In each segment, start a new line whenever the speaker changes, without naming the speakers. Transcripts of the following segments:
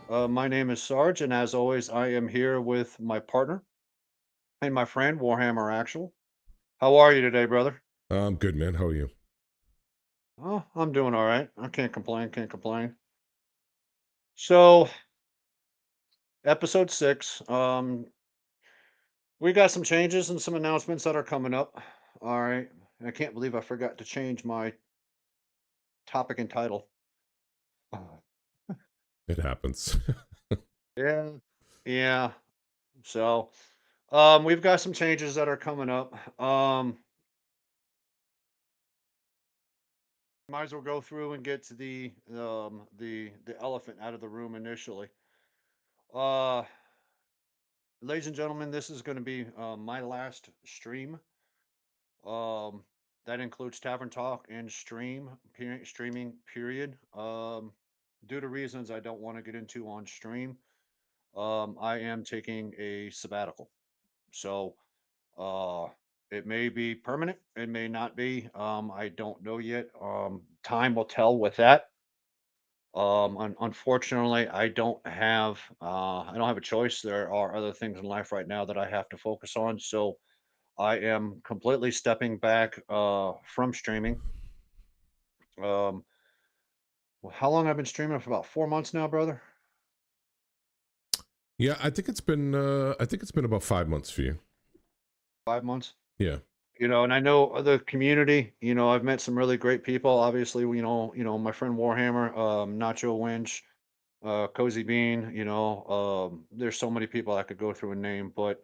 My name is Sarge, and as always, I am here with my partner and my friend, Warhammer Actual. How are you today, brother?
I'm good, man. How are you?
Oh, I'm doing all right. I can't complain, can't complain. So, episode 6, we got some changes and some announcements that are coming up. All right. I can't believe I forgot to change my topic and title.
It happens.
Yeah. Yeah. So, we've got some changes that are coming up. Might as well go through and get to the elephant out of the room initially. Uh, Ladies and gentlemen, this is going to be my last stream. Um, that includes Tavern Talk and streaming period. Due to reasons I don't want to get into on stream, I am taking a sabbatical. So, uh, it may be permanent, it may not be. I don't know yet. Time will tell with that. Unfortunately, I don't have a choice. There are other things in life right now that I have to focus on. So I am completely stepping back from streaming. Um, how long I've been streaming for about 4 months now, brother.
Yeah, I think it's been about 5 months for you.
5 months.
Yeah.
And I know the community. I've met some really great people. Obviously, my friend Warhammer, Nacho Winch, Cozy Bean. There's so many people I could go through and name, but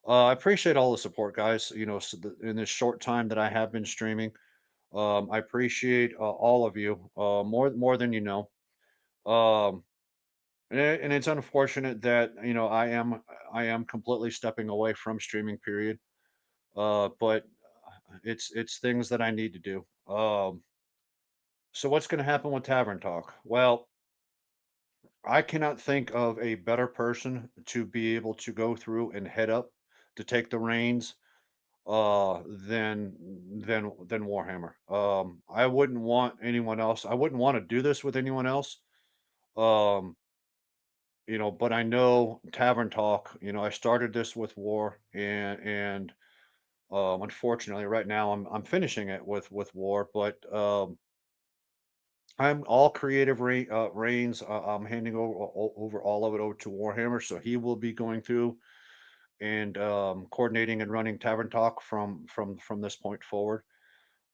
I appreciate all the support, guys. In this short time that I have been streaming, I appreciate all of you more than you know. Um, and it's unfortunate that I am completely stepping away from streaming. Period. But it's things that I need to do. So what's going to happen with Tavern Talk? Well, I cannot think of a better person to be able to go through and head up to take the reins than Warhammer. I wouldn't want anyone else. I wouldn't want to do this with anyone else. Um, but I know Tavern Talk. I started this with War, and unfortunately, right now I'm finishing it with War. But I'm all creative reins. I'm handing over all of it over to Warhammer, so he will be going through and coordinating and running Tavern Talk from this point forward.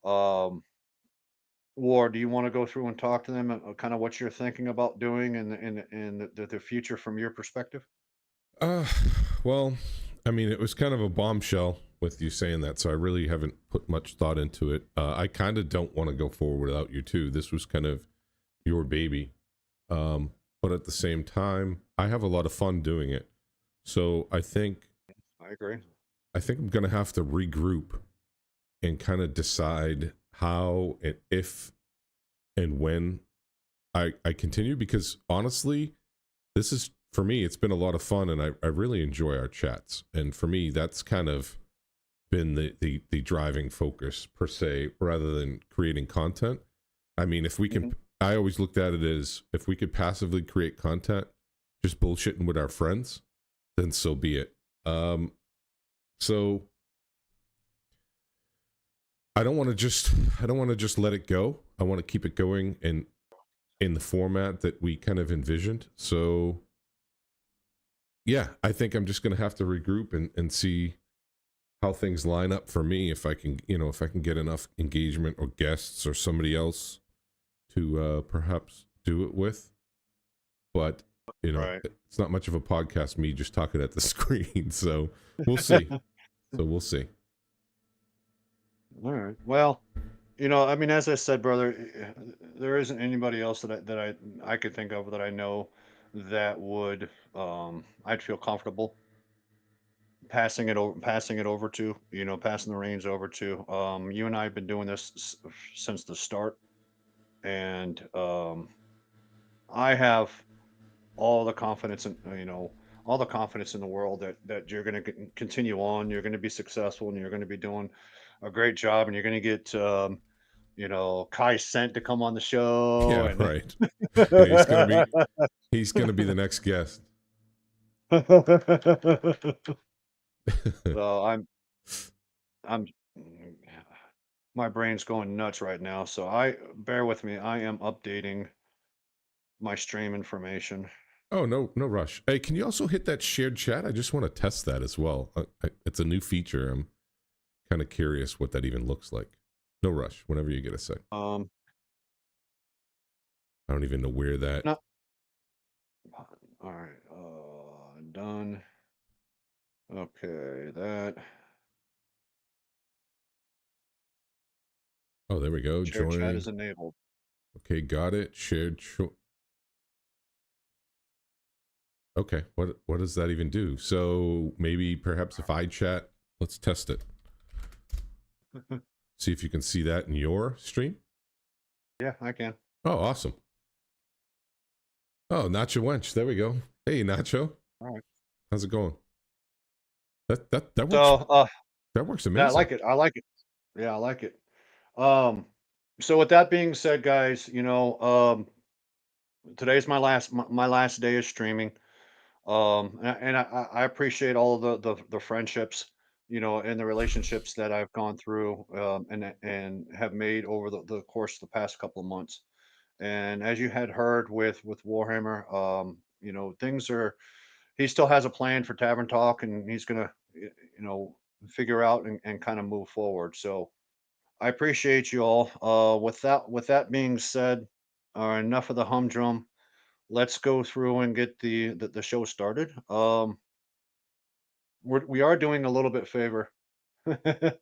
Um, War, do you want to go through and talk to them, kind of what you're thinking about doing and the future from your perspective?
Uh, well, I mean, it was kind of a bombshell with you saying that, so I really haven't put much thought into it. I kind of don't want to go forward without you too. This was kind of your baby, but at the same time, I have a lot of fun doing it. So
I agree.
I think I'm gonna have to regroup and kind of decide how and if and when I continue, because honestly, this is for me, it's been a lot of fun, and I really enjoy our chats. And for me, that's kind of been the driving focus per se, rather than creating content. I mean, if we can,
Mhm.
I always looked at it as if we could passively create content, just bullshitting with our friends, then so be it. So I don't want to just let it go. I want to keep it going in the format that we kind of envisioned. So yeah, I think I'm just going to have to regroup and see how things line up for me. If I can, if I can get enough engagement or guests or somebody else to perhaps do it with. But,
Right.
it's not much of a podcast, me just talking at the screen. So we'll see. So we'll see.
All right. Well, I mean, as I said, brother, there isn't anybody else that I could think of that I know that would I'd feel comfortable passing it over to, passing the reins over to. You and I have been doing this since the start, and I have all the confidence in all the confidence in the world that you're going to continue on. You're going to be successful, and you're going to be doing a great job, and you're going to get Kai sent to come on the show,
Yeah,
and
right. Yeah, he's gonna be the next guest.
so I'm my brain's going nuts right now. So I bear with me. I am updating my stream information.
Oh, no rush. Hey, can you also hit that shared chat? I just want to test that as well. It's a new feature. I'm kind of curious what that even looks like. No rush. Whenever you get a sec.
Um,
I don't even know where that.
no, all right, done. Okay, that
Oh, there we go.
shared chat
Join.
is enabled.
Okay, got it. Shared. Okay, what does that even do? So maybe perhaps if I chat, let's test it. See if you can see that in your stream.
Yeah, I can.
Oh, awesome. Oh, Nacho Wench. There we go. Hey, Nacho.
All right.
How's it going? That works.
So,
That works
yeah, I
amazing.
like it. I like it. Yeah, I like it. Um, so with that being said, guys, today's my last day of streaming. And I appreciate all the friendships, and the relationships that I've gone through, and have made over the course of the past couple of months. And as you had heard with Warhammer, things are. He still has a plan for Tavern Talk, and he's gonna, figure out and kind of move forward. So I appreciate you all. With that being said, enough of the humdrum. Let's go through and get the show started. We are doing a little bit favor.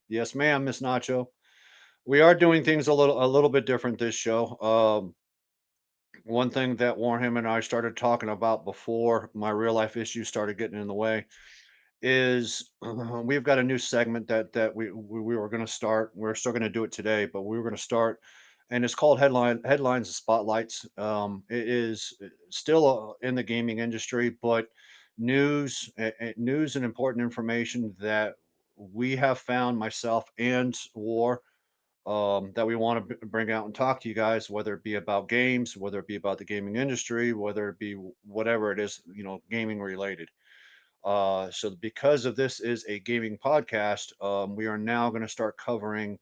Yes, ma'am, Miss Nacho. We are doing things a little bit different this show. One thing that Warham and I started talking about before my real life issues started getting in the way is we've got a new segment that we were going to start. We're still going to do it today, but we were going to start, and it's called headlines and spotlights. It is still in the gaming industry, but news and important information that we have found, myself and War, that we want to bring out and talk to you guys, whether it be about games, whether it be about the gaming industry, whether it be whatever it is, gaming related. So because of this is a gaming podcast, we are now going to start covering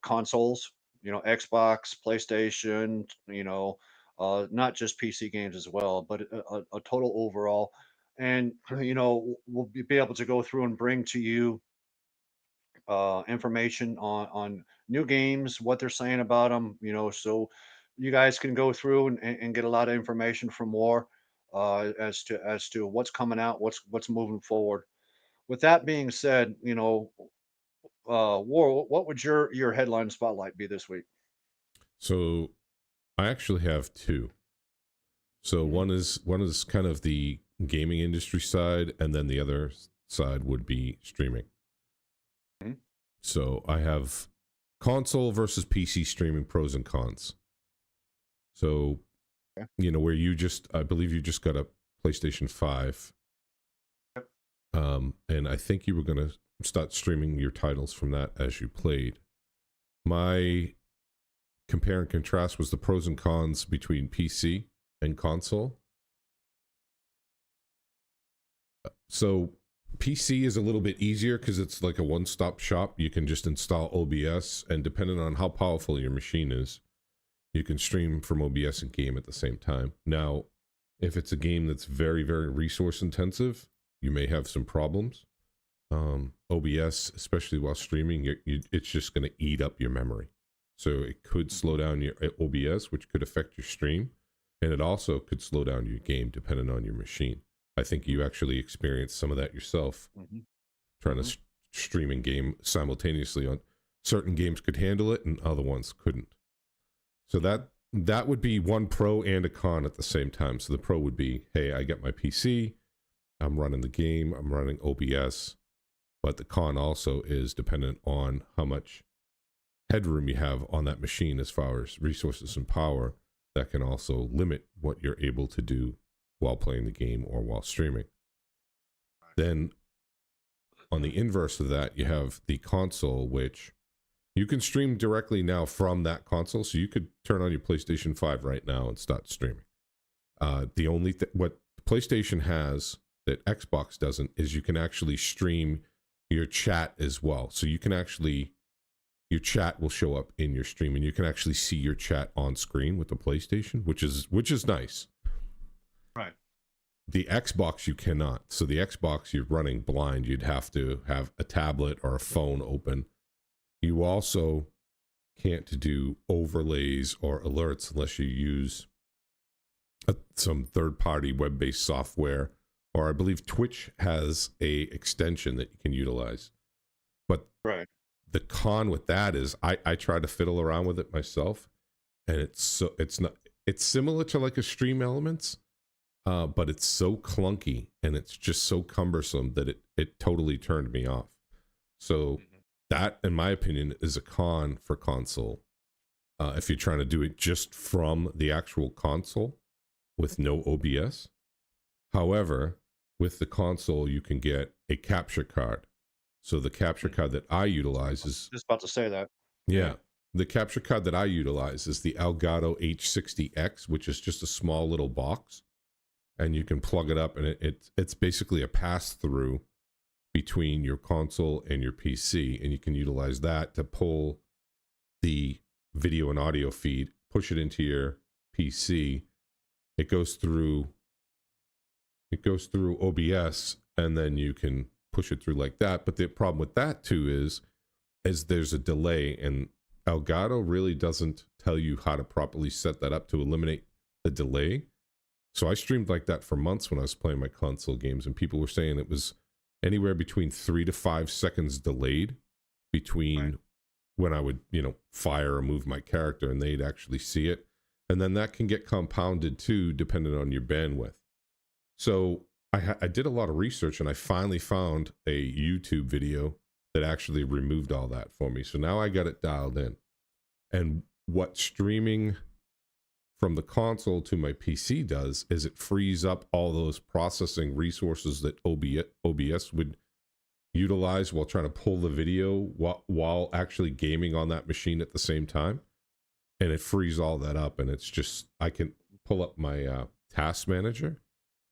consoles, Xbox, PlayStation, not just PC games as well, but a total overall. And, we'll be able to go through and bring to you information on new games, what they're saying about them, so you guys can go through and get a lot of information from War, as to what's coming out, what's moving forward. With that being said, War, what would your headline spotlight be this week?
So I actually have two. So
Hmm.
one is kind of the gaming industry side, and then the other side would be streaming.
Hmm.
So I have console versus PC streaming pros and cons. So
Okay.
where I believe you just got a PlayStation 5,
Yep.
and I think you were going to start streaming your titles from that as you played. My compare and contrast was the pros and cons between PC and console. So PC is a little bit easier because it's like a one-stop shop. You can just install OBS, and depending on how powerful your machine is, you can stream from OBS and game at the same time. Now, if it's a game that's very, very resource intensive, you may have some problems. OBS, especially while streaming, it's just going to eat up your memory. So it could slow down your OBS, which could affect your stream. And it also could slow down your game depending on your machine. I think you actually experienced some of that yourself,
Hmm.
trying to
Hmm.
stream and game simultaneously. On certain games could handle it and other ones couldn't. So that would be one pro and a con at the same time. So the pro would be, hey, I get my PC, I'm running the game, I'm running OBS. But the con also is dependent on how much headroom you have on that machine as far as resources and power. That can also limit what you're able to do while playing the game or while streaming. Then on the inverse of that, you have the console, which You can stream directly now from that console, so you could turn on your PlayStation 5 right now and start streaming. The only what PlayStation has that Xbox doesn't is you can actually stream your chat as well. So you can actually, your chat will show up in your stream, and you can actually see your chat on screen with the PlayStation, which is nice.
Right.
The Xbox you cannot. So the Xbox, you're running blind. You'd have to have a tablet or a phone open. You also can't do overlays or alerts unless you use some third-party web-based software, or I believe Twitch has a extension that you can utilize. But
Right.
the con with that is I try to fiddle around with it myself, and it's similar to like a Stream Elements, but it's so clunky and it's just so cumbersome that it totally turned me off. So that, in my opinion, is a con for console. If you're trying to do it just from the actual console with no OBS. However, with the console, you can get a capture card. So the capture card that I utilize is...
Just about to say that.
Yeah. The capture card that I utilize is the Elgato H60X, which is just a small little box. And you can plug it up, and it's basically a pass-through between your console and your PC. And you can utilize that to pull the video and audio feed, push it into your PC. It goes through OBS, and then you can push it through like that. But the problem with that too is there's a delay, and Elgato really doesn't tell you how to properly set that up to eliminate the delay. So I streamed like that for months when I was playing my console games, and people were saying it was anywhere between 3 to 5 seconds delayed between when I would, fire or move my character and they'd actually see it. And then that can get compounded too, depending on your bandwidth. So I did a lot of research, and I finally found a YouTube video that actually removed all that for me. So now I got it dialed in. And what streaming from the console to my PC does is it frees up all those processing resources that OBS would utilize while trying to pull the video while actually gaming on that machine at the same time. And it frees all that up, and it's just, I can pull up my task manager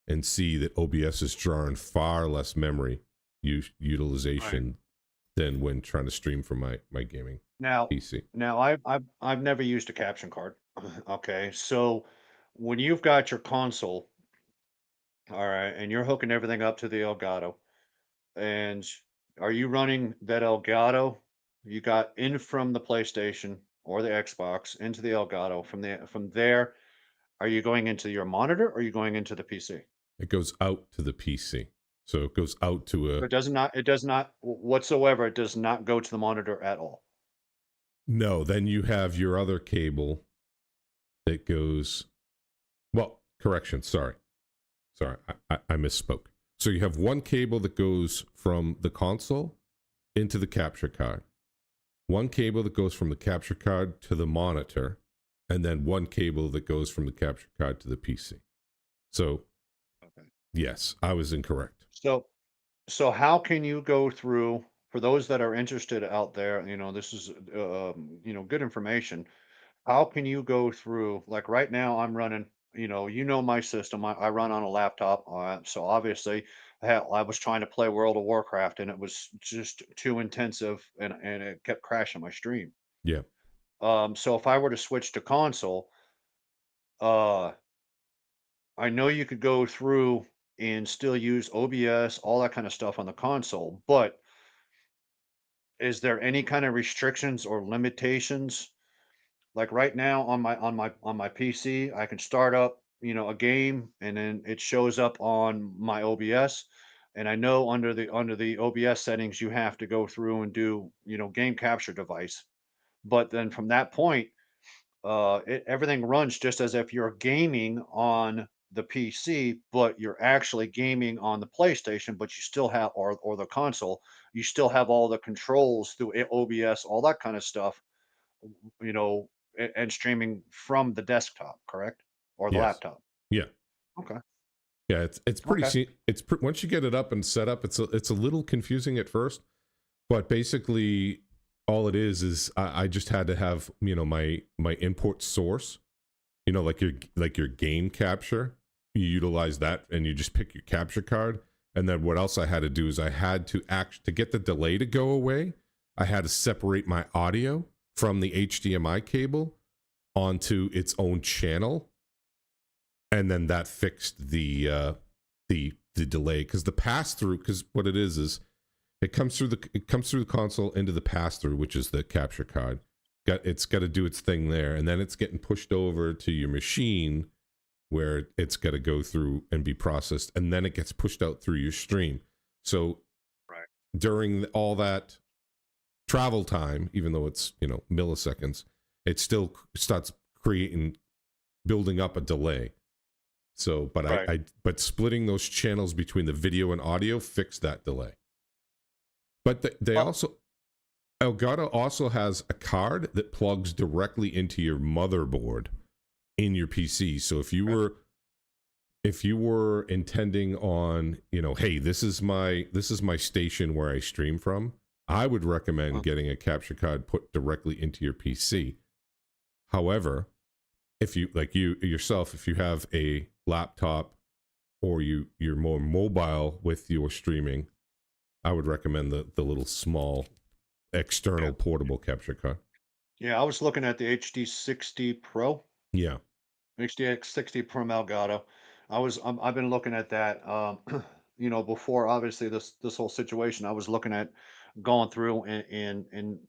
and see that OBS is drawing far less memory utilization than when trying to stream from my gaming PC.
Now I've never used a caption card. Okay, so when you've got your console, all right, and you're hooking everything up to the Elgato, and are you running that Elgato you got in from the PlayStation or the Xbox into the Elgato? From there, are you going into your monitor or are you going into the PC?
It goes out to the PC. So it goes out to a...
It does not whatsoever. It does not go to the monitor at all.
No, then you have your other cable that goes... Well, correction, sorry. I misspoke. So you have one cable that goes from the console into the capture card, one cable that goes from the capture card to the monitor, and then one cable that goes from the capture card to the PC. So,
Okay.
yes, I was incorrect.
So how can you go through, for those that are interested out there, this is good information. How can you go through, like right now I'm running, my system. I run on a laptop, so obviously I was trying to play World of Warcraft and it was just too intensive and it kept crashing my stream.
Yeah.
So if I were to switch to console, uh I know you could go through and still use OBS, all that kind of stuff on the console, but is there any kind of restrictions or limitations? Like right now on my PC, I can start up, a game and then it shows up on my OBS. And I know under the OBS settings, you have to go through and do, game capture device. But then from that point, everything runs just as if you're gaming on the PC, but you're actually gaming on the PlayStation, but you still have, or the console, you still have all the controls through OBS, all that kind of stuff, you know, and streaming from the desktop, correct? Or the
Yes.
laptop.
Yeah.
Okay.
Yeah, it's pretty
Okay.
once you get it up and set up, it's a little confusing at first, but basically all it is I just had to have, you know, my import source, you know, like your game capture. You utilize that and you just pick your capture card. And then what else I had to do is I had to to get the delay to go away. I had to separate my audio from the HDMI cable onto its own channel, and then that fixed the delay, because the pass through, because what it is it comes through the console into the pass through, which is the capture card. It's got to do its thing there, and then it's getting pushed over to your machine where it's got to go through and be processed, and then it gets pushed out through your stream. So
Right.
during all that travel time, even though it's, you know, milliseconds, it still starts creating, building up a delay. So, but
Right.
but splitting those channels between the video and audio fixed that delay. But they
Well,
also, Elgato also has a card that plugs directly into your motherboard in your PC. So if you were intending on, you know, hey, this is my station where I stream from, I would recommend getting a capture card put directly into your PC. However, if you, like you yourself, if you have a laptop or you're more mobile with your streaming, I would recommend the little small
yeah.
external portable capture card.
Yeah, I was looking at the HD60 Pro,
Yeah.
HD60 from Elgato. I've been looking at that, you know, before obviously this whole situation. I was looking at going through and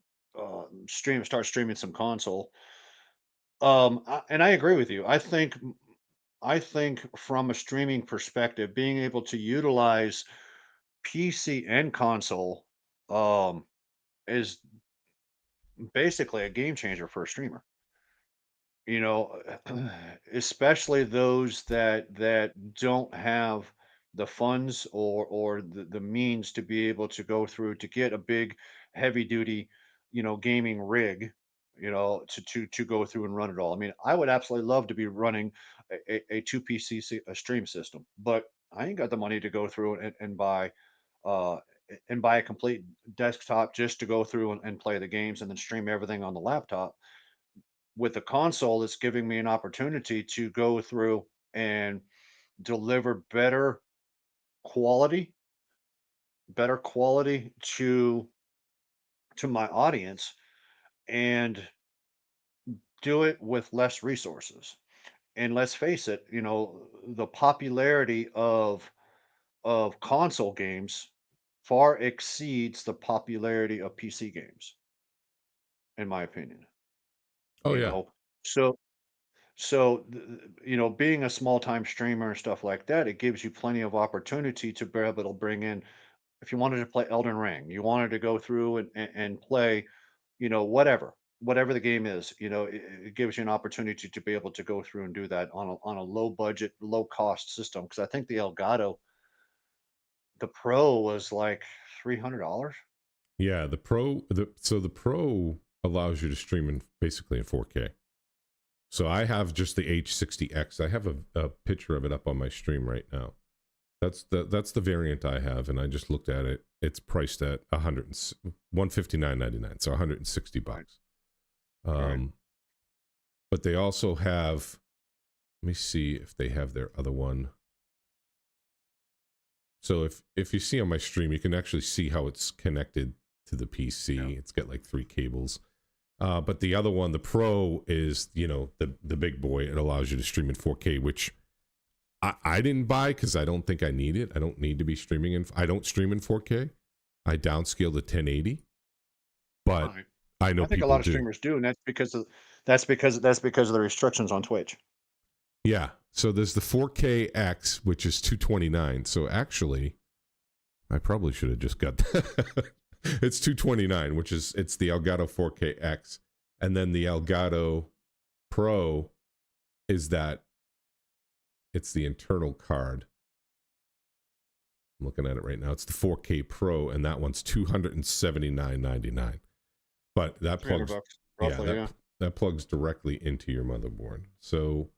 start streaming some console. And I agree with you. I think from a streaming perspective, being able to utilize PC and console um, is basically a game changer for a streamer. You know, especially those that don't have the funds or the means to be able to go through to get a big heavy duty, you know, gaming rig, you know, to go through and run it all. I mean, I would absolutely love to be running a two PC a stream system, but I ain't got the money to go through uh and buy a complete desktop just to go through and play the games and then stream everything on the laptop. With the console, it's giving me an opportunity to go through and deliver quality better quality to my audience and do it with less resources. And let's face it, you know, the popularity of console games far exceeds the popularity of PC games, in my opinion.
Oh
You
yeah.
know, so you know, being a small time streamer and stuff like that, it gives you plenty of opportunity to be able to bring in. If you wanted to play Elden Ring, you wanted to go through and play, you know, whatever the game is, you know, it gives you an opportunity to be able to go through and do that on a low budget, low cost system. Because I think the Elgato, the Pro was like $300.
Yeah, the Pro allows you to stream in basically in 4K. So I have just the H60X. I have a picture of it up on my stream right now. That's the variant I have, and I just looked at it. It's priced at 159.99, so 160
Right,
bucks.
right.
Um, but they also have. Let me see if they have their other one. So if you see on my stream, you can actually see how it's connected to the
Yeah,
PC. It's got like 3 cables. But the other one, the Pro, is, you know, the big boy. It allows you to stream in 4K, which I didn't buy because I don't think I need it. I don't need to be streaming in. I don't stream in 4K. I downscale to 1080, but
right.
I know
I think a
people
lot of
do.
streamers do, and that's because of the restrictions on Twitch.
Yeah. So there's the 4KX, which is 229. So actually, I probably should have just got that. It's 229, which is, it's the Elgato 4KX, and then the Elgato Pro is that, it's the internal card. I'm looking at it right now. It's the 4K Pro, and that one's $279.99. But that
300
plugs,
bucks,
yeah,
roughly. Yeah.
that plugs directly into your motherboard. So,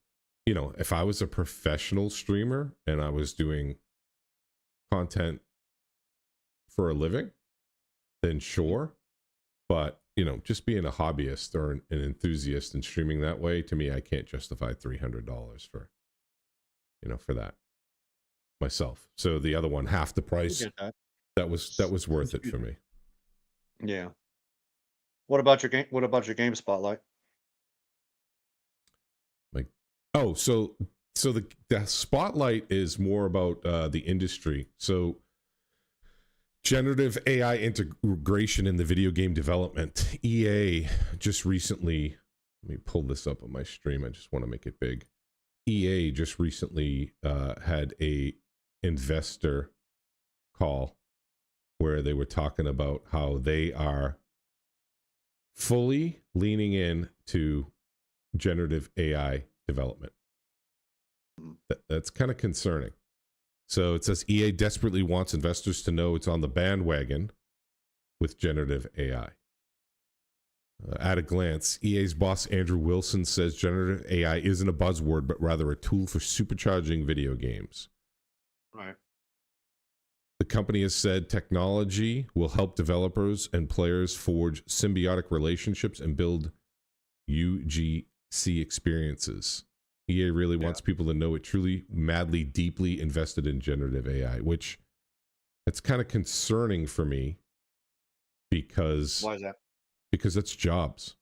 you know, if I was a professional streamer and I was doing content for a living, then
Mhm.
sure. But just being a hobbyist or an enthusiast and streaming that way, to me, I can't justify $300 for that myself. So the other one, half the
I
price,
get that.
that was worth it
Excuse
for
me.
me.
Yeah. What about your game spotlight?
Like, oh, so the spotlight is more about the industry. So generative AI integration in the video game development. EA just recently, let me pull this up on my stream. I just want to make it big. EA just recently had a investor call where they were talking about how they are fully leaning in to generative AI development.
Mm.
That's kind of concerning. So it says EA desperately wants investors to know it's on the bandwagon with generative AI. At a glance, EA's boss Andrew Wilson says generative AI isn't a buzzword, but rather a tool for supercharging video games.
Right.
The company has said technology will help developers and players forge symbiotic relationships and build UGC experiences. EA really
Yeah.
wants people to know it truly, madly, deeply invested in generative AI, which that's kind of concerning for me because
Why is that?
because that's jobs,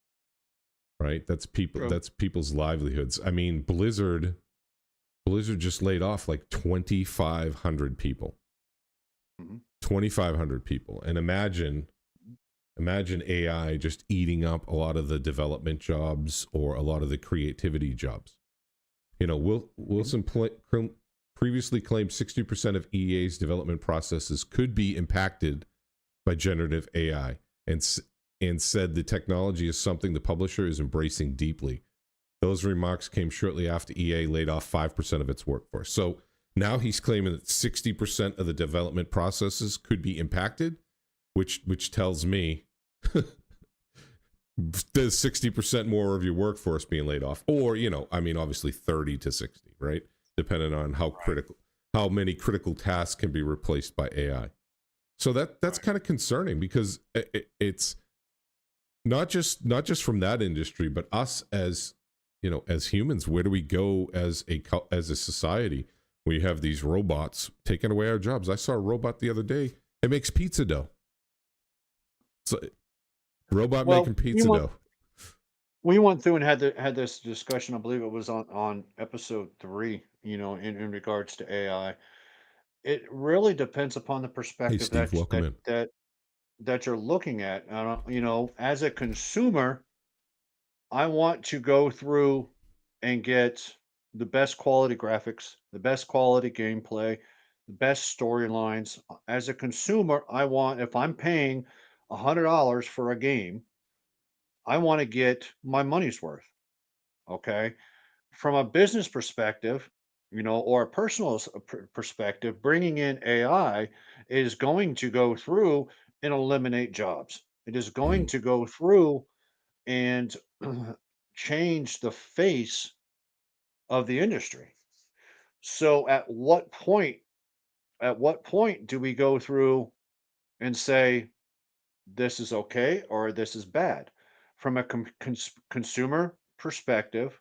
right?
True.
That's people's livelihoods. I mean, Blizzard just laid off like 2,500 people.
Mhm.
2,500 people. And imagine AI just eating up a lot of the development jobs or a lot of the creativity jobs.
Mhm.
Wilson previously claimed 60% of EA's development processes could be impacted by generative AI, and said the technology is something the publisher is embracing deeply. Those remarks came shortly after EA laid off 5% of its workforce. So now he's claiming that 60% of the development processes could be impacted, which tells me there's 60% more of your workforce being laid off. Or, obviously 30 to 60, right? Depending on
Right.
how many critical tasks can be replaced by AI. So that's
Right.
kind of concerning because it's not just from that industry, but us as humans. Where do we go as a society? We have these robots taking away our jobs. I saw a robot the other day. It makes pizza dough. So robot
Well,
making pizza dough.
we went through and had this discussion. I believe it was on episode 3. In regards to AI, it really depends upon the
Hey
perspective
Steve, welcome in.
that you're looking at. As a consumer, I want to go through and get the best quality graphics, the best quality gameplay, the best storylines. As a consumer, if I'm paying $100 for a game, I want to get my money's worth. Okay. From a business perspective, or a personal perspective, bringing in AI is going to go through and eliminate jobs. It is going
Mm.
to go through and change the face of the industry. So at what point do we go through and say this is okay or this is bad? From a consumer perspective,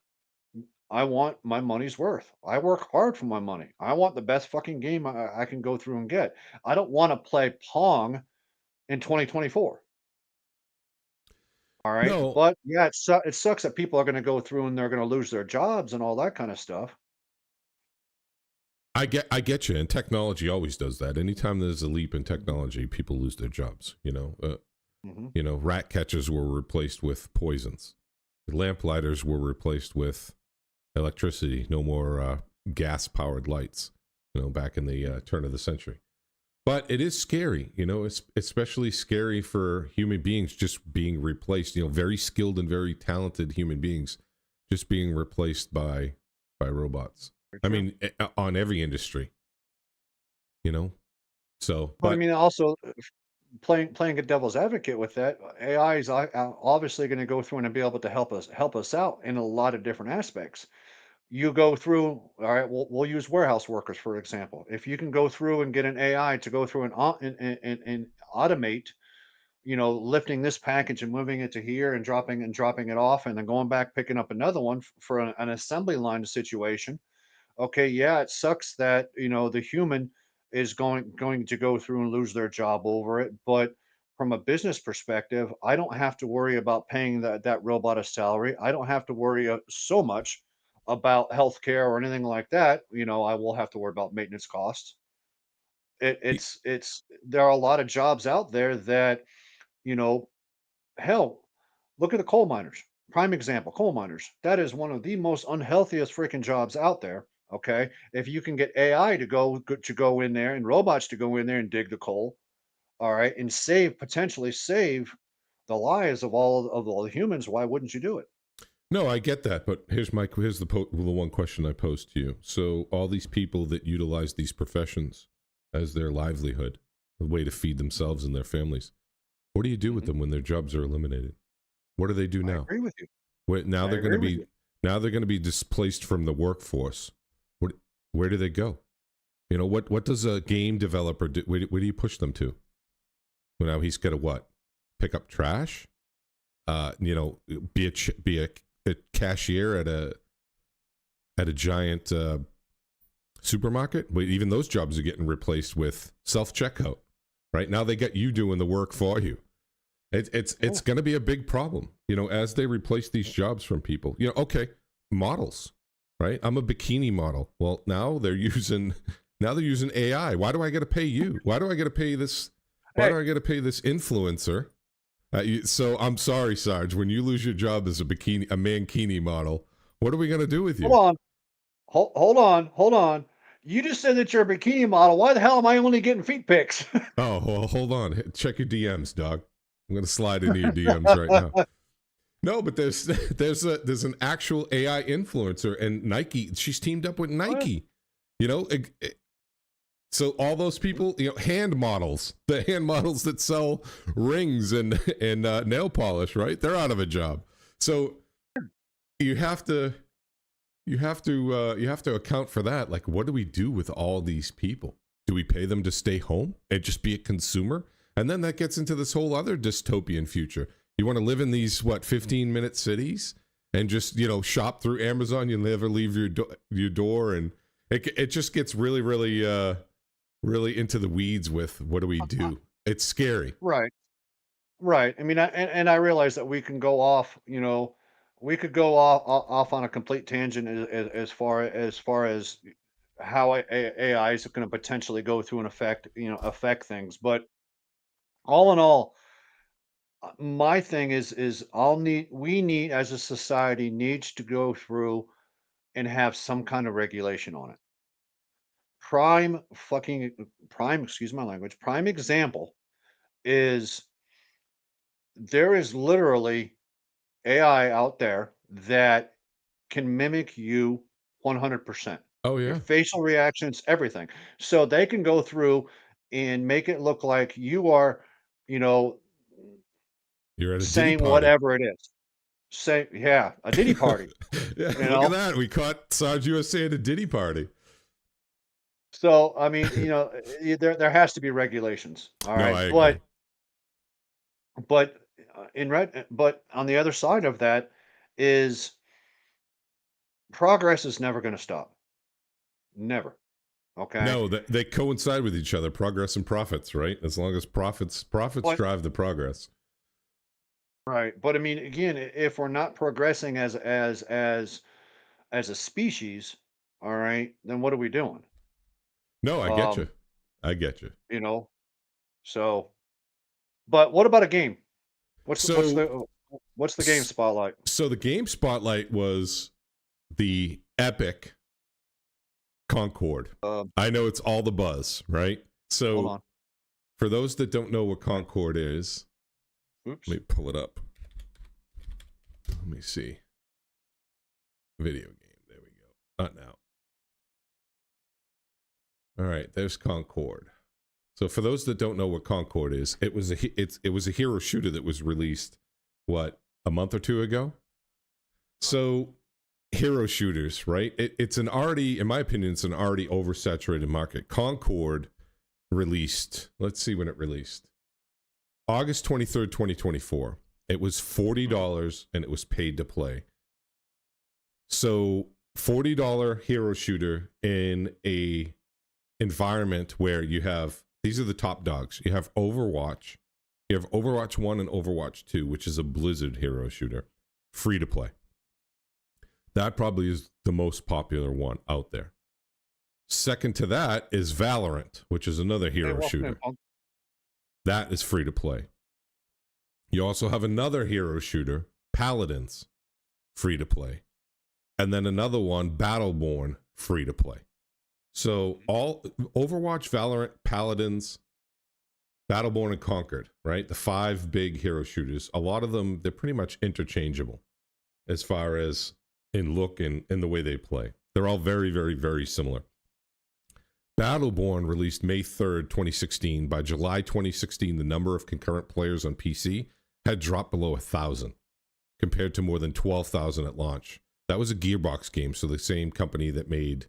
I want my money's worth. I work hard for my money. I want the best fucking game I can go through and get. I don't want to play Pong in 2024. All right.
No,
But yeah, it sucks that people are going to go through and they're going to lose their jobs and all that kind of stuff.
I get you, and technology always does that. Anytime there's a leap in technology, people lose their jobs.
Hmm.
Rat catchers were replaced with poisons. Lamplighters were replaced with electricity. No more gas-powered lights. Back in the turn of the century. But it is scary. It's especially scary for human beings just being replaced. Very skilled and very talented human beings just being replaced by robots.
Very
I
true.
mean, on every industry. You know. So,
But I
but
mean, also playing a devil's advocate with that, AI is obviously going to go through and be able to help us out in a lot of different aspects. You go through, all right, we'll use warehouse workers, for example. If you can go through and get an AI to go through and automate lifting this package and moving it to here and dropping it off and then going back, picking up another one for an assembly line situation. Okay, yeah, it sucks that, the human is going to go through and lose their job over it, but from a business perspective, I don't have to worry about paying that robot a salary. I don't have to worry so much about healthcare or anything like that. I will have to worry about maintenance costs. It's there are a lot of jobs out there that, you know, hell, look at the coal miners. Prime example, coal miners. That is one of the most unhealthiest freaking jobs out there. Okay, if you can get AI to go in there and robots to go in there and dig the coal, all right, and potentially save the lives of all the humans, why wouldn't you do it?
No, I get that, but here's the one question I pose to you. So all these people that utilize these professions as their livelihood, a way to feed themselves and their families, what do you do with
Mhm.
them when their jobs are eliminated? What do they do
I
now?
agree with you.
Now
I
they're going to
agree with
be
you.
displaced from the workforce. What where do they go? What does a game developer do? Where do you push them to? Well, now he's got to what? Pick up trash? Be a cashier at a giant supermarket. But even those jobs are getting replaced with self checkout. Right now, they got you doing the work for you. It's
Yeah.
going to be a big problem. As they replace these jobs from people. Okay, models. Right, I'm a bikini model. Well, now they're using AI. Why do I got to pay you? Why do I got to pay this? Why
Hey,
do I got to pay this influencer? So I'm sorry, Sarge. When you lose your job as a mankini model, what are we gonna do with
hold
you?
on. Hold on. You just said that you're a bikini model. Why the hell am I only getting feet pics?
Oh, well, hold on. Check your DMs, dog. I'm gonna slide into your DMs right now. No, but there's there's an actual AI influencer, and Nike. She's teamed up with
What?
Nike. You know, so all those people, the hand models that sell rings and nail polish, right? They're out of a job. So you have to you have to account for that. Like, what do we do with all these people? Do we pay them to stay home and just be a consumer? And then that gets into this whole other dystopian future. You want to live in these 15-minute cities and just shop through Amazon. You never leave your door, and it just gets really really into the weeds with what do we do. It's scary.
Right. Right. I mean, and I realize that we could go off on a complete tangent as far as how AI is going to potentially go through and affect things. But all in all, my thing is we need as a society needs to go through and have some kind of regulation on it. Excuse my language. Prime example is there is literally AI out there that can mimic you 100%.
Oh
Your
yeah,
facial reactions, everything. So they can go through and make it look like you are, you know,
you're at a Diddy
saying
party.
whatever it is. Say, yeah, a Diddy party,
Yeah,
you
look at
know?
that. We caught Sarge USA at a Diddy party.
So, I mean, there has to be regulations. All
No,
right.
I agree.
But on the other side of that is progress is never going to stop. Never. Okay.
No, they coincide with each other, progress and profits, right? As long as profits
But
drive the progress.
right, but I mean, again, if we're not progressing as a species, all right, then what are we doing?
No, I get you.
Um,
I get you.
you know, so but what about a game? What's the what's
So,
the what's the game spotlight?
so the game spotlight was the epic Concord. I know it's all the buzz, right?
Hold
So,
on.
for those that don't know what
Right.
Concord is, let
Oops.
me pull it up. Let me see. Video game. There we go. Not now. All right, there's Concord. So for those that don't know what Concord is, it was a hero shooter that was released a month or two ago. So hero shooters, right? It's an already, in my opinion, it's an already oversaturated market. Concord released. Let's see when it released. August 23rd, 2024. It was $40 and it was paid to play. So $40 hero shooter in a environment where you have, these are the top dogs. You have Overwatch. You have Overwatch 1 and Overwatch 2, which is a Blizzard hero shooter, free to play. That probably is the most popular one out there. Second to that is Valorant, which is another hero shooter. That is free to play. You also have another hero shooter, Paladins, free to play. And then another one, Battleborn, free to play. So all Overwatch, Valorant, Paladins, Battleborn, and Conquered, right? The 5 big hero shooters. A lot of them, they're pretty much interchangeable as far as in look and in the way they play. They're all very, very, very similar. Battleborn released May 3rd, 2016. By July 2016, the number of concurrent players on PC had dropped below 1,000, compared to more than 12,000 at launch. That was a Gearbox game, so the same company that made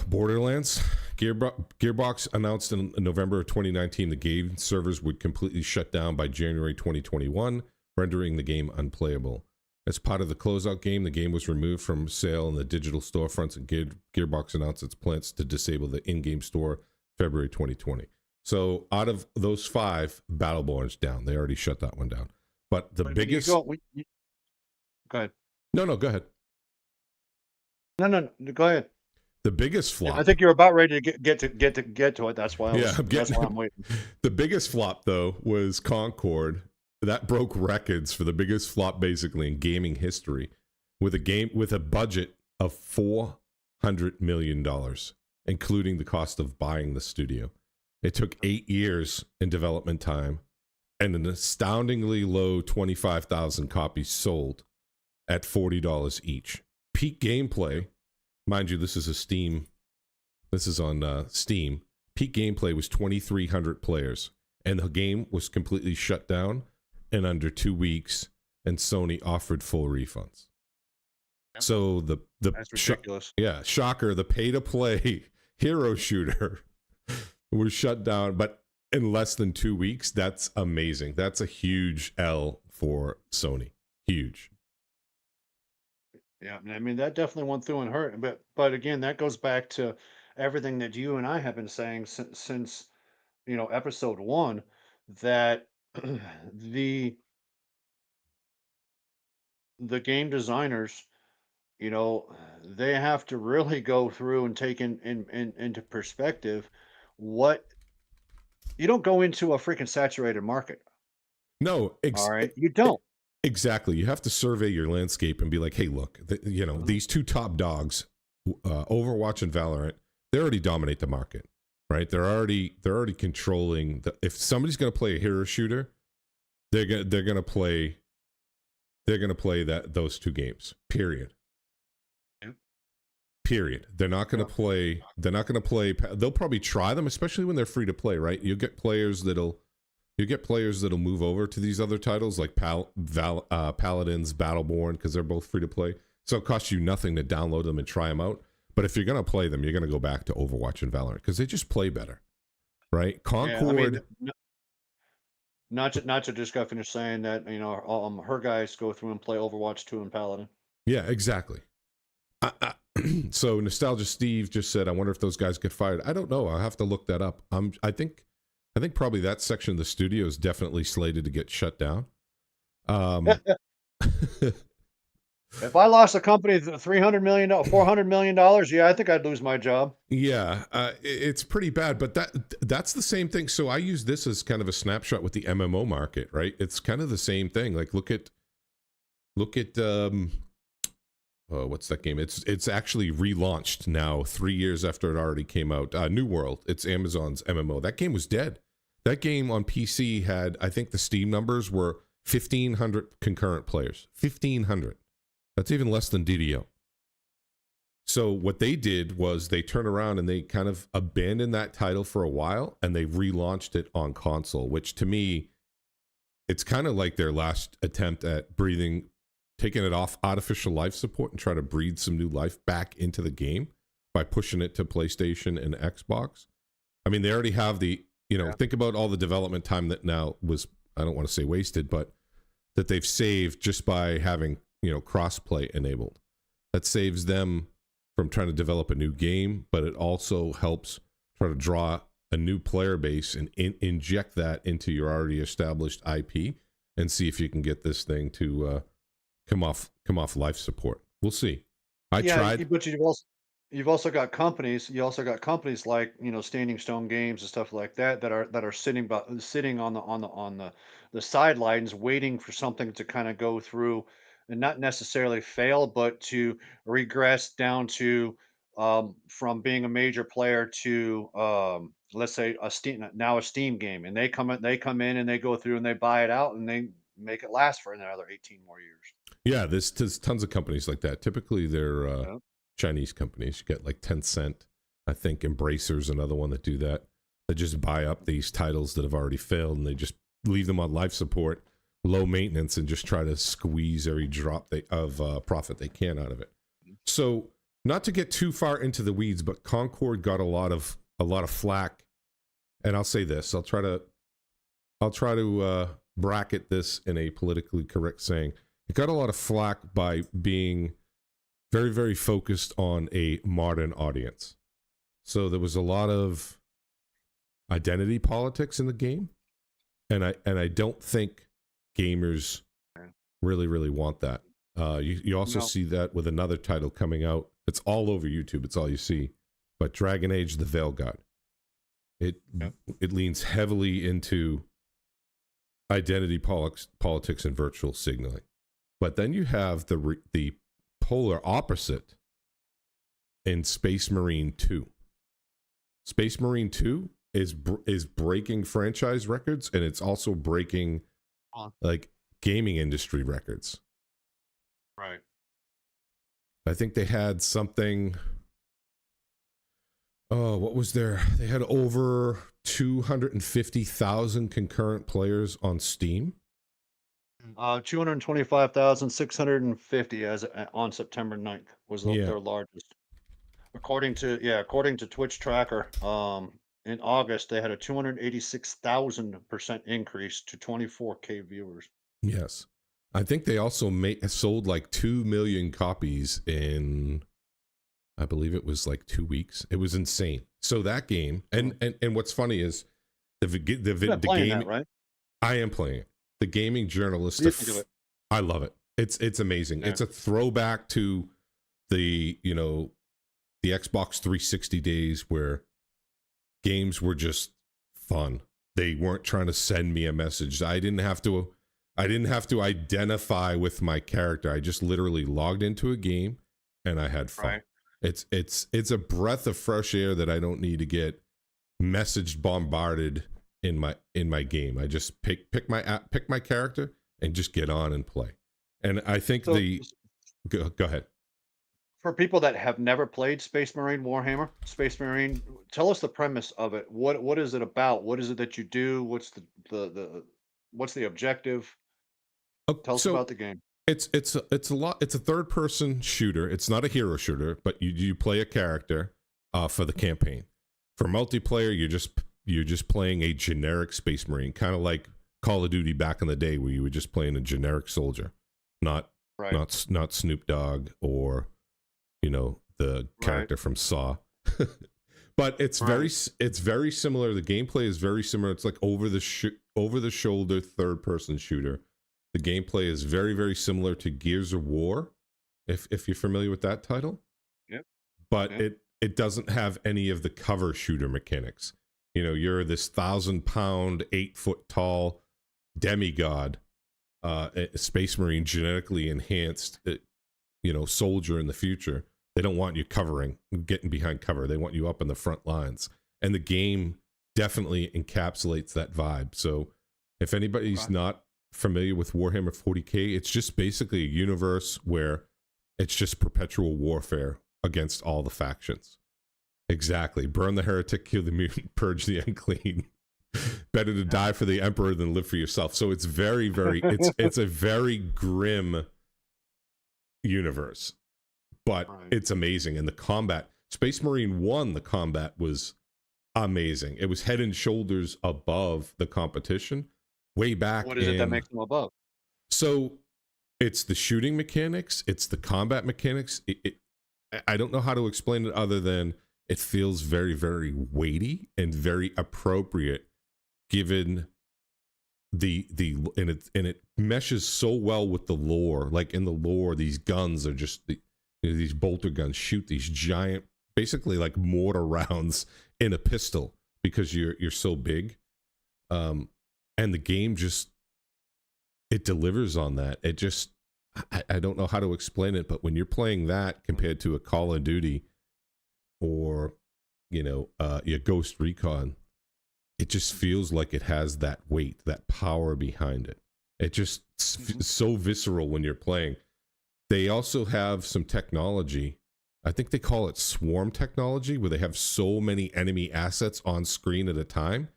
Borderlands. Gearbox announced in November of 2019 the game servers would completely shut down by January 2021, rendering the game unplayable. As part of the closeout game, the game was removed from sale in the digital storefronts, and Gearbox announced its plans to disable the in-game store February 2020. So out of those 5, Battleborn's down. They already shut that one down. But the biggest...
Go ahead.
No, go ahead.
No, go ahead.
The biggest flop.
Yeah, I think you're about ready to get to it. That's why
that's
why I'm waiting.
The biggest flop though was Concord. That broke records for the biggest flop basically in gaming history, with a budget of $400 million, including the cost of buying the studio. It took 8 years in development time and an astoundingly low 25,000 copies sold at $40 each. Peak gameplay, mind you, this is on Steam. Peak gameplay was 2,300 players, and the game was completely shut down in under 2 weeks, and Sony offered full refunds. Yep. So
that's ridiculous.
Shocker, the pay-to-play hero shooter was shut down, but in less than 2 weeks. That's amazing. That's a huge L for Sony. Huge.
Yeah, I mean, that definitely went through and hurt. But again, that goes back to everything that you and I have been saying since episode 1, that the game designers, they have to really go through and take into perspective what you don't go into a freaking saturated market.
No,
all right, you don't.
Exactly. You have to survey your landscape and be like, hey, look, these 2 top dogs, Overwatch and Valorant, they already dominate the market, right? They're already controlling if somebody's going to play a hero shooter, they're going to play those 2 games. Period.
Yeah.
Period. They're not going to play. They'll probably try them, especially when they're free to play, right? You get players that'll move over to these other titles like Paladins, Battleborn, because they're both free to play. So it costs you nothing to download them and try them out. But if you're going to play them, you're going to go back to Overwatch and Valorant because they just play better, right? Concord.
Yeah, Nacho just got finished saying that her guys go through and play Overwatch 2 and Paladin.
Yeah, exactly. So Nostalgia Steve just said, I wonder if those guys get fired. I don't know. I'll have to look that up. I think probably that section of the studio is definitely slated to get shut down.
If I lost a company $300 million, $400 million, yeah, I think I'd lose my job.
Yeah, it's pretty bad, but that's the same thing. So I use this as kind of a snapshot with the MMO market, right? It's kind of the same thing. Like look at what's that game? It's actually relaunched now 3 years after it already came out. New World. It's Amazon's MMO. That game was dead. That game on PC had, I think the Steam numbers were 1,500 concurrent players. 1,500. That's even less than DDO. So what they did was they turned around and they kind of abandoned that title for a while and they relaunched it on console, which to me, it's kind of like their last attempt at taking it off artificial life support and trying to breathe some new life back into the game by pushing it to PlayStation and Xbox. I mean, they already have the think about all the development time that now was, I don't want to say wasted, but that they've saved just by having, crossplay enabled. That saves them from trying to develop a new game, but it also helps try to draw a new player base and inject that into your already established IP and see if you can get this thing to come off life support. We'll see. I tried.
but you've also got companies. You also got companies like Standing Stone Games and stuff like that that are sitting on the sidelines, waiting for something to kind of go through, and not necessarily fail, but to regress down to from being a major player to let's say a Steam game, and they come in and they go through and they buy it out and they make it last for another 18 more years.
Yeah, there's tons of companies like that. Typically, they're
Yeah.
Chinese companies. You get like Tencent. I think Embracer's another one that do that. They just buy up these titles that have already failed and they just leave them on life support, low maintenance, and just try to squeeze every drop of profit they can out of it. So, not to get too far into the weeds, but Concord got a lot of flack. And I'll say this: I'll try to bracket this in a politically correct saying. It got a lot of flack by being very, very focused on a modern audience. So there was a lot of identity politics in the game, and I don't think gamers really, really want that. You also
No.
see that with another title coming out. It's all over YouTube. It's all you see. But Dragon Age: The Veil God. It leans heavily into identity politics and virtual signaling. But then you have the polar opposite in Space Marine 2. Space Marine 2 is breaking franchise records, and it's also breaking like gaming industry records.
Right.
I think they had something. Oh, what was there? They had over 250,000 concurrent players on Steam.
225,650 on September 9th was
Yeah.
their largest. According to Twitch Tracker, in August they had a 286,000% increase to 24K viewers.
Yes. I think they also sold like 2 million copies in, I believe it was like 2 weeks. It was insane. So that game, and what's funny is the
Playing
game.
that, right?
I am playing it. The gaming journalist.
What do you think of it?
I love it. It's amazing.
Yeah.
It's a throwback to the the Xbox 360 days where games were just fun. They weren't trying to send me a message. I didn't have to identify with my character. I just literally logged into a game and I had fun.
Right.
It's a breath of fresh air that I don't need to get message bombarded in my game. I just pick my character and just get on and play. And I think
So,
go ahead.
for people that have never played Space Marine Warhammer, Space Marine, tell us the premise of it. What is it about? What is it that you do? What's what's the objective? Tell us
So
about the game.
it's a lot. It's a third person shooter. It's not a hero shooter, but you play a character for the campaign. For multiplayer, you're just playing a generic Space Marine, kind of like Call of Duty back in the day, where you were just playing a generic soldier, not
Right.
not Snoop Dogg or the character from Saw. But it's very similar. The gameplay is very similar. It's like over the shoulder third person shooter. The gameplay is very, very similar to Gears of War, if you're familiar with that title.
Yep.
But
Yep.
it doesn't have any of the cover shooter mechanics. You're this 1,000-pound, 8-foot tall demigod, a Space Marine, genetically enhanced, soldier in the future. They don't want you getting behind cover. They want you up in the front lines. And the game definitely encapsulates that vibe. So if anybody's not familiar with Warhammer 40K, it's just basically a universe where it's just perpetual warfare against all the factions. Exactly. Burn the heretic, kill the mutant, purge the unclean. Better to die for the emperor than live for yourself. So it's very, very, it's a very grim universe, but
Right.
it's amazing. And the combat, Space Marine 1, the combat was amazing. It was head and shoulders above the competition way back
What is it that
in.
makes them above?
So it's the shooting mechanics, it's the combat mechanics. I don't know how to explain it other than it feels very, very weighty and very appropriate given the and it meshes so well with the lore. Like in the lore, these guns are just these bolter guns shoot these giant, basically like mortar rounds in a pistol because you're so big. And the game just it delivers on that. It just I don't know how to explain it, but when you're playing that compared to a Call of Duty or your Ghost Recon, it just feels like it has that weight, that power behind it. It just
Mhm.
so visceral when you're playing. They also have some technology. I think they call it swarm technology, where they have so many enemy assets on screen at a time.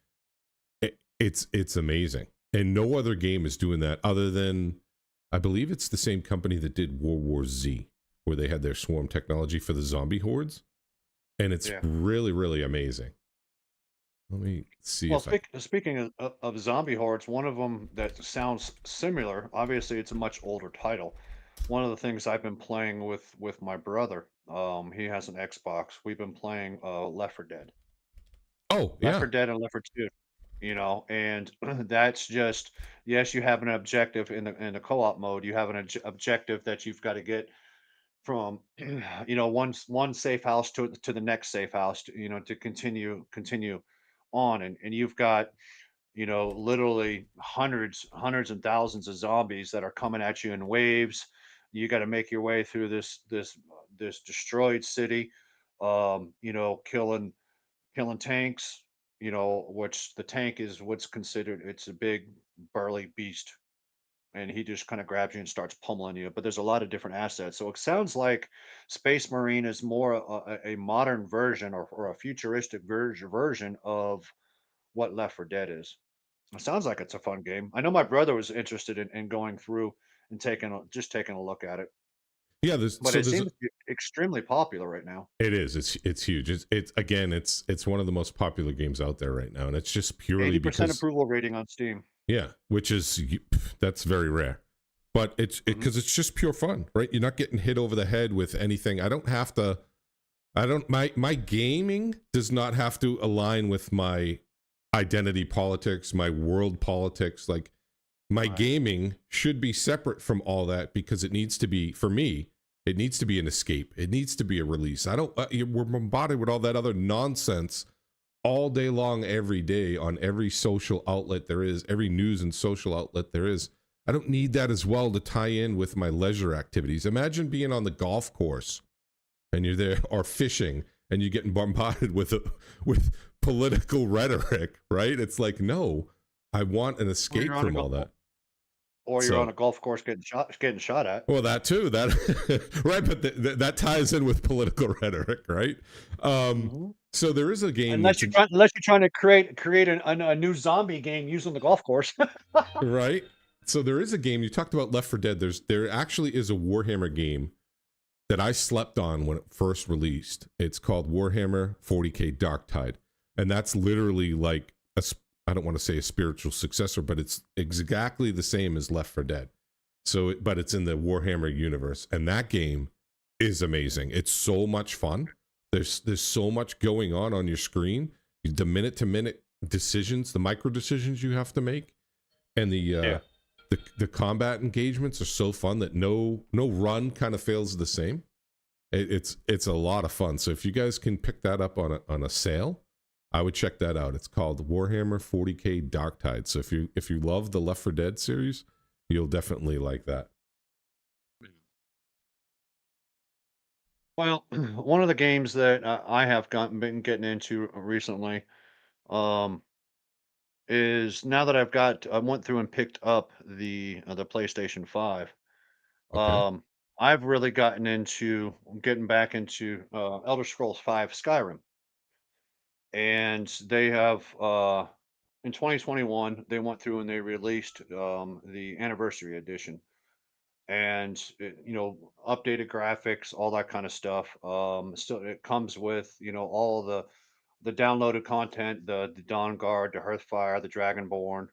It's amazing, and no other game is doing that other than I believe it's the same company that did World War Z, where they had their swarm technology for the zombie hordes, and it's
Yeah.
really really amazing. Let me see
Well,
if I.
speaking of zombie hordes, one of them that sounds similar. Obviously, it's a much older title. One of the things I've been playing with my brother. He has an Xbox. We've been playing Left 4 Dead.
Oh
Left
yeah,
4 Dead and Left 4 2, and that's just yes, you have an objective in the co-op mode. You have an objective that you've got to get from one safe house to the next safe house to continue on, and you've got literally hundreds and thousands of zombies that are coming at you in waves. You got to make your way through this destroyed city, killing tanks, which the tank is what's considered it's a big burly beast, and he just kind of grabs you and starts pummeling you. But there's a lot of different assets. So it sounds like Space Marine is more a modern version or a futuristic version of what Left 4 Dead is. It sounds like it's a fun game. I know my brother was interested in going through and taking a look at it,
yeah.
but it
There's
seems to be extremely popular right now.
it is. It's huge. It's again. It's one of the most popular games out there right now, and it's just purely
80%
because
approval rating on Steam.
yeah, which is that's very rare. But
Hmm.
because it's just pure fun, right? You're not getting hit over the head with anything. I don't have to. I don't. My gaming does not have to align with my identity politics, my world politics. Like my
Right.
gaming should be separate from all that because it needs to be for me. It needs to be an escape. It needs to be a release. I don't. We're bombarded with all that other nonsense all day long, every day on every social outlet there is, every news and social outlet there is. I don't need that as well to tie in with my leisure activities. Imagine being on the golf course and you're there, or fishing, and you're getting bombarded with political rhetoric, right? It's like, no, I want an
Or
escape
you're on a
from all that. So,
golf course getting shot at.
well, that too, that right, but that ties in with political rhetoric, right? Um,
Mhm.
so there is a game
Unless
that's
you're trying to create a new zombie game using the golf course.
right. So there is a game you talked about Left 4 Dead. There actually is a Warhammer game that I slept on when it first released. It's called Warhammer 40K Darktide, and that's literally like I don't want to say a spiritual successor, but it's exactly the same as Left 4 Dead. So, but it's in the Warhammer universe, and that game is amazing. It's so much fun. There's so much going on your screen. The minute to minute decisions, the micro decisions you have to make, and
Yeah.
the combat engagements are so fun that no run kind of fails the same. It's a lot of fun. So if you guys can pick that up on a sale, I would check that out. It's called Warhammer 40K Darktide. So if you love the Left 4 Dead series, you'll definitely like that.
Well, one of the games that I have been getting into recently, um, is now that I went through and picked up the PlayStation 5.
Okay.
Um, I've really gotten into getting back into Elder Scrolls 5 Skyrim, and they have in 2021 they went through and they released the anniversary edition, and updated graphics, all that kind of stuff. Still, it comes with all the the downloaded content, the Dawn Guard, the Hearthfire, the Dragonborn.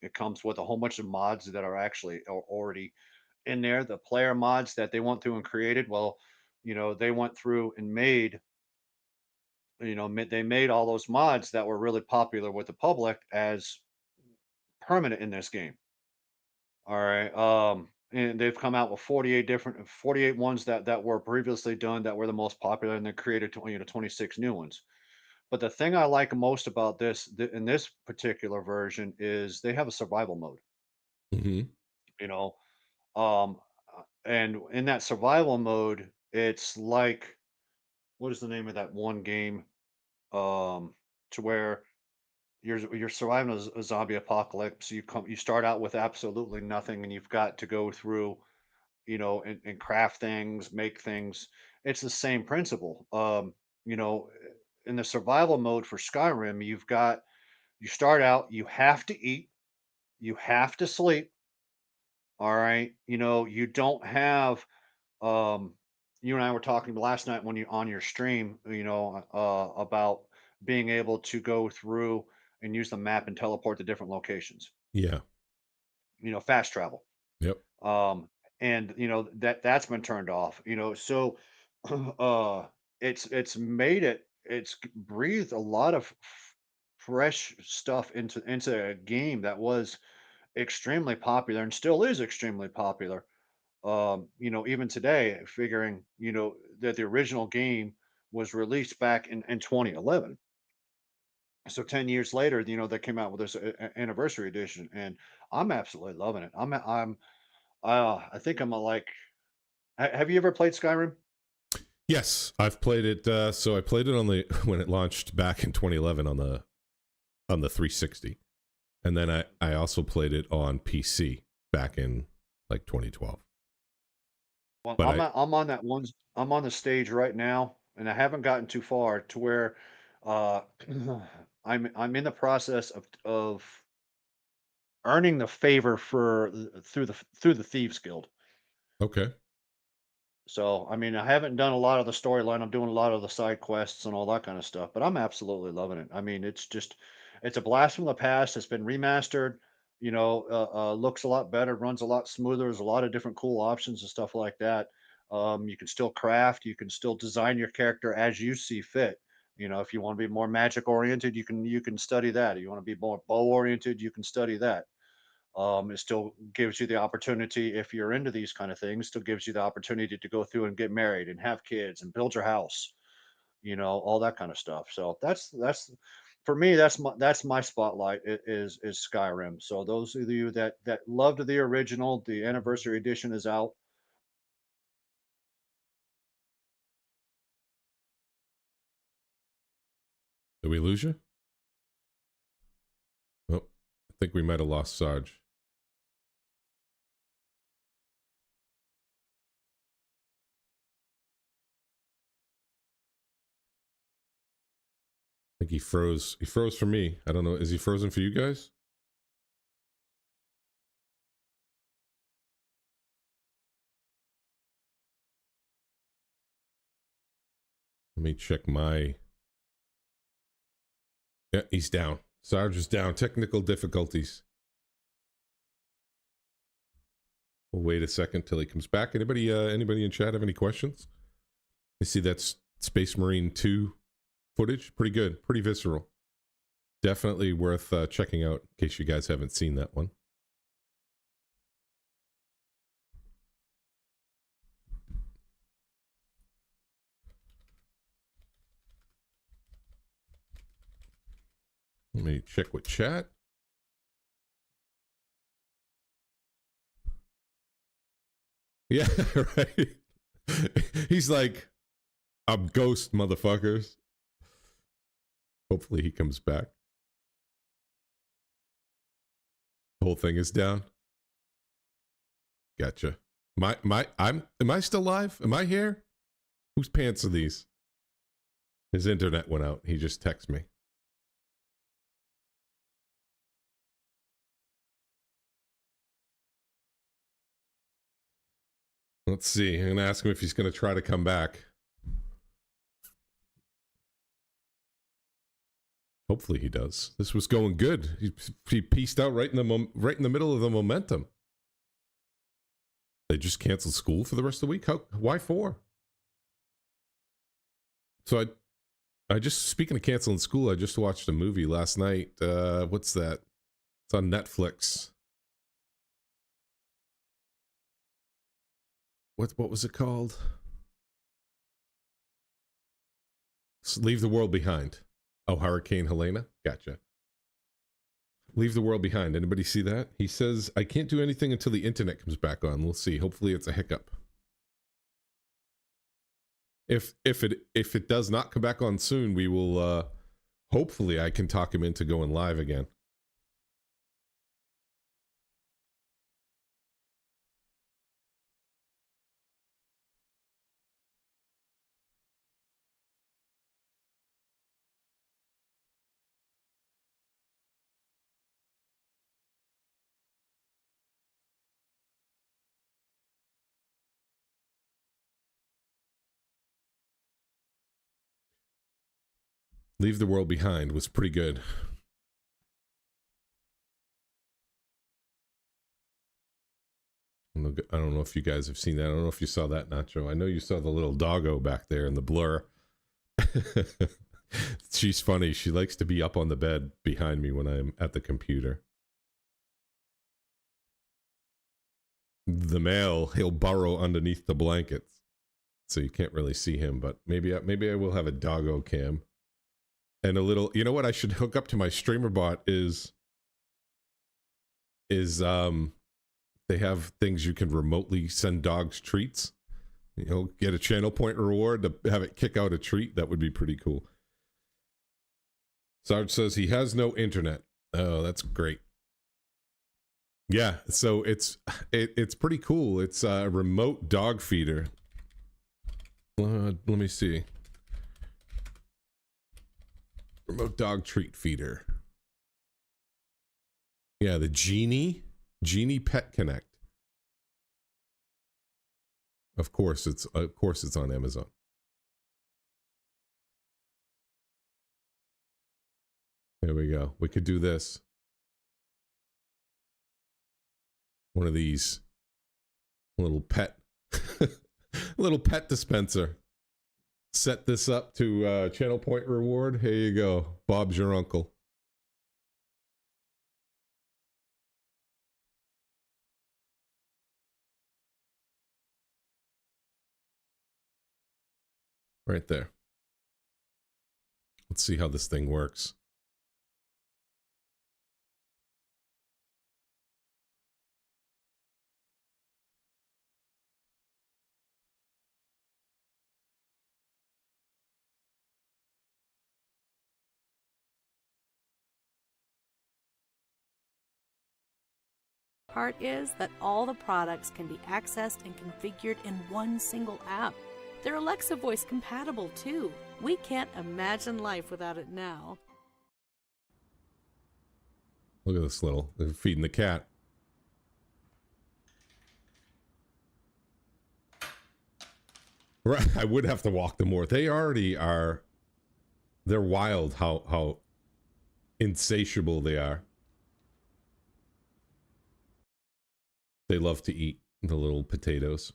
It comes with a whole bunch of mods that are actually already in there. The player mods that they went through and created. Well, they went through and made. They made all those mods that were really popular with the public as permanent in this game. All right. And they've come out with 48 ones that were previously done that were the most popular, and they created 26 new ones. But the thing I like most about in this particular version is they have a survival mode.
Hmm.
You know, um, and in that survival mode, it's like, what is the name of that one game? To where you're surviving a zombie apocalypse. You start out with absolutely nothing, and you've got to go through, and craft things, make things. It's the same principle. You know, in the survival mode for Skyrim, you start out, you have to eat, you have to sleep. All right. You don't have, um, you and I were talking last night when you on your stream, about being able to go through and use the map and teleport to different locations,
Yeah.
fast travel.
Yep.
Um, and that's been turned off, so uh it's made it's breathed a lot of fresh stuff into a game that was extremely popular and still is extremely popular. Even today, figuring, that the original game was released back in 2011. So 10 years later, they came out with this anniversary edition, and I'm absolutely loving it. I think I'm a like. Have you ever played Skyrim?
Yes, I've played it. So I played it on the when it launched back in 2011 on the 360, and then I also played it on PC back in like 2012.
Well,
But I
I'm on that one. I'm on the stage right now, and I haven't gotten too far to where uh, I'm in the process of earning the favor through the Thieves Guild.
okay.
So, I mean, I haven't done a lot of the storyline. I'm doing a lot of the side quests and all that kind of stuff, but I'm absolutely loving it. I mean, it's a blast from the past. It's been remastered, looks a lot better, runs a lot smoother. There's a lot of different cool options and stuff like that. You can still craft, you can still design your character as you see fit. If you want to be more magic oriented, you can study that. If you want to be more bow oriented, you can study that. It still gives you the opportunity, if you're into these kind of things, still gives you the opportunity to go through and get married and have kids and build your house, all that kind of stuff. So that's for me, that's my spotlight is Skyrim. So those of you that loved the original, the anniversary edition is out.
Did we lose you? Oh, I think we might have lost Sarge. I think he froze. He froze for me. I don't know. Is he frozen for you guys? Let me check my. Yeah, he's down. Sarge is down. Technical difficulties. We'll wait a second till he comes back. Anybody in chat have any questions? You see that's Space Marine 2 footage. Pretty good. Pretty visceral. Definitely worth checking out in case you guys haven't seen that one. Let me check with chat. Yeah, right. He's like, I'm ghost, motherfuckers. Hopefully he comes back. The whole thing is down. Gotcha. Am I still live? Am I here? Whose pants are these? His internet went out. He just texted me. Let's see. I'm gonna ask him if he's gonna try to come back. Hopefully he does. This was going good. He pieced out right in the middle of the momentum. They just canceled school for the rest of the week. Why for? So I just, speaking of canceling school, I just watched a movie last night. What's that? It's on Netflix. What was it called? Leave the World Behind. Oh, Hurricane Helena? Gotcha. Leave the World Behind. Anybody see that? He says, I can't do anything until the internet comes back on. We'll see. Hopefully it's a hiccup. If it does not come back on soon, we will hopefully I can talk him into going live again. Leave the World Behind was pretty good. I don't know if you guys have seen that. I don't know if you saw that, Nacho. I know you saw the little doggo back there in the blur. She's funny. She likes to be up on the bed behind me when I'm at the computer. The male, he'll burrow underneath the blankets, so you can't really see him. But maybe I will have a doggo cam and a little. You know what I should hook up to my streamer bot is they have things you can remotely send dogs treats. You know, get a channel point reward to have it kick out a treat. That would be pretty cool. Sarge says he has no internet. Oh, that's great. Yeah, so it's pretty cool. It's a remote dog feeder. Let me see. Remote dog treat feeder. Yeah, the Genie Pet Connect. Of course it's on Amazon. There we go. We could do this. One of these little pet dispenser. Set this up to channel point reward. Here you go. Bob's your uncle. Right there. Let's see how this thing works.
Part is that all the products can be accessed and configured in one single app. They're Alexa voice compatible too. We can't imagine life without it now.
Look at this they're feeding the cat. Right, I would have to walk them more. They already are. They're wild how insatiable they are. They love to eat the little potatoes.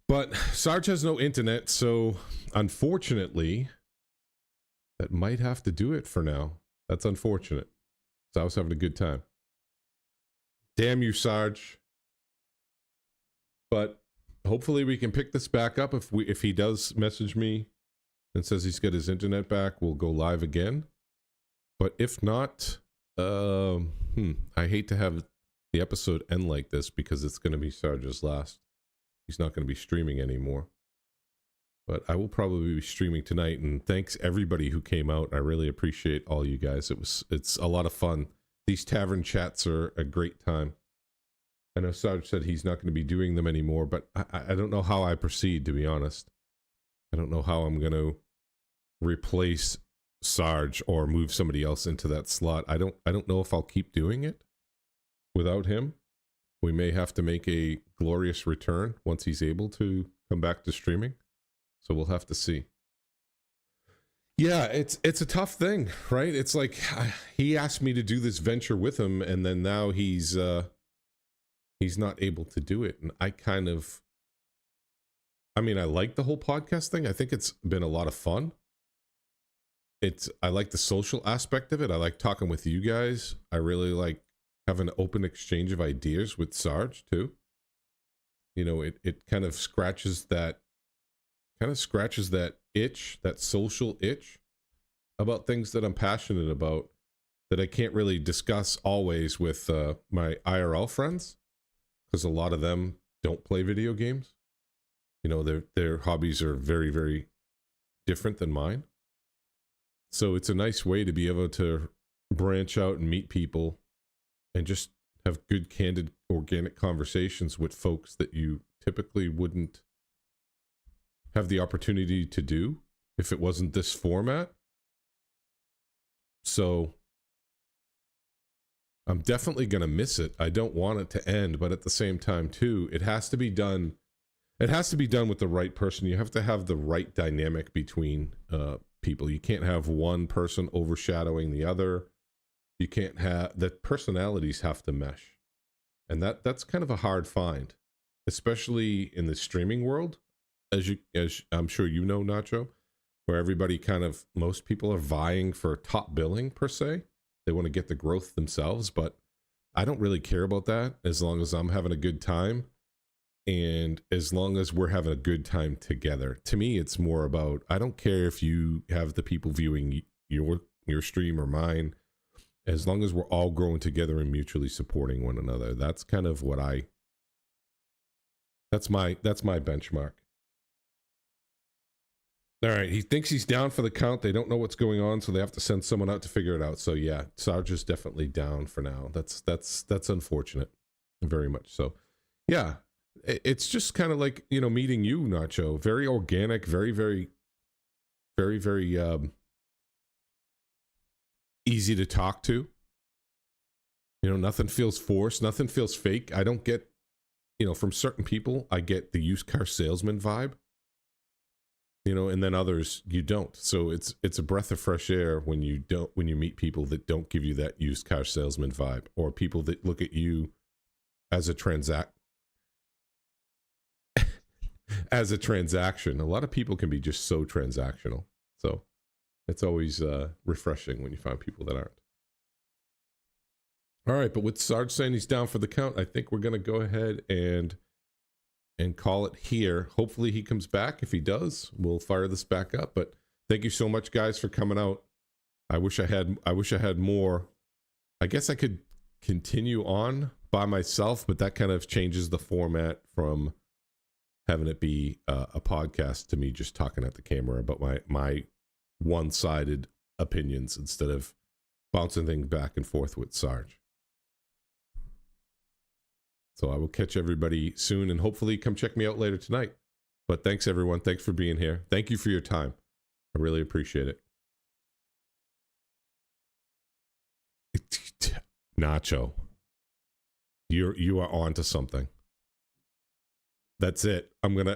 But Sarge has no internet, so unfortunately, that might have to do it for now. That's unfortunate. So I was having a good time. Damn you, Sarge. But hopefully we can pick this back up. If he does message me and says he's got his internet back, we'll go live again. But if not, I hate to have the episode end like this because it's going to be Sarge's last. He's not going to be streaming anymore. But I will probably be streaming tonight, and thanks everybody who came out. I really appreciate all you guys. It's a lot of fun. These tavern chats are a great time. I know Sarge said he's not going to be doing them anymore, but I don't know how I proceed, to be honest. I don't know how I'm going to replace Sarge or move somebody else into that slot. I don't know if I'll keep doing it without him. We may have to make a glorious return once he's able to come back to streaming. So we'll have to see. Yeah, it's a tough thing, right? It's like he asked me to do this venture with him, and then now he's not able to do it. And I mean, I like the whole podcast thing. I think it's been a lot of fun. I like the social aspect of it. I like talking with you guys. I really like having an open exchange of ideas with Sarge too. You know, it kind of scratches that itch, that social itch about things that I'm passionate about that I can't really discuss always with my IRL friends, because a lot of them don't play video games. You know, their hobbies are very, very different than mine. So it's a nice way to be able to branch out and meet people and just have good, candid, organic conversations with folks that you typically wouldn't have the opportunity to do if it wasn't this format. So I'm definitely going to miss it. I don't want it to end, but at the same time too, it has to be done. It has to be done with the right person. You have to have the right dynamic between people. You can't have one person overshadowing the other. You can't have the personalities have to mesh. And that's kind of a hard find, especially in the streaming world, as I'm sure you know, Nacho, where everybody most people are vying for top billing per se. They want to get the growth themselves, but I don't really care about that as long as I'm having a good time. And as long as we're having a good time together. To me, it's more about, I don't care if you have the people viewing your stream or mine, as long as we're all growing together and mutually supporting one another. That's kind of what that's my benchmark. All right, he thinks he's down for the count. They don't know what's going on, so they have to send someone out to figure it out. So yeah, Sarge is definitely down for now. That's unfortunate, very much so. Yeah. It's just kind of like, you know, meeting you, Nacho. Very organic, very, very, very, very easy to talk to. You know, nothing feels forced, nothing feels fake. I don't get, you know, from certain people, I get the used car salesman vibe. You know, and then others you don't. So it's a breath of fresh air when you meet people that don't give you that used car salesman vibe, or people that look at you as a transaction. A lot of people can be just so transactional. So it's always refreshing when you find people that aren't. All right, but with Sarge saying he's down for the count, I think we're going to go ahead and call it here. Hopefully he comes back. If he does, we'll fire this back up. But thank you so much, guys, for coming out. I wish I had more. I guess I could continue on by myself, but that kind of changes the format from having it be a podcast to me just talking at the camera about my one-sided opinions instead of bouncing things back and forth with Sarge. So I will catch everybody soon, and hopefully come check me out later tonight. But thanks, everyone. Thanks for being here. Thank you for your time. I really appreciate it. Nacho, you are on to something. That's it. I'm gonna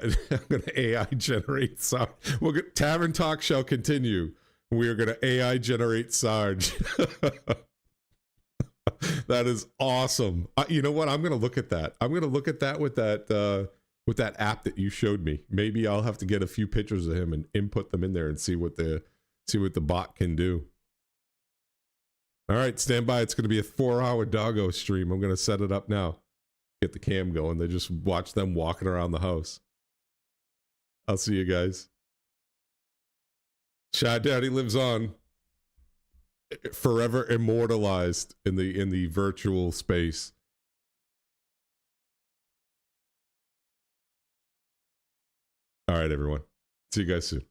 AI generate Sarge. Tavern Talk shall continue. We are gonna AI generate Sarge. That is awesome. You know what? I'm gonna look at that. I'm gonna look at that with that app that you showed me. Maybe I'll have to get a few pictures of him and input them in there and see what the bot can do. All right, stand by. It's gonna be a 4-hour doggo stream. I'm gonna set it up now. Get the cam going. They just watch them walking around the house. I'll see you guys. Shy Daddy lives on, forever immortalized in the virtual space. All right, everyone. See you guys soon.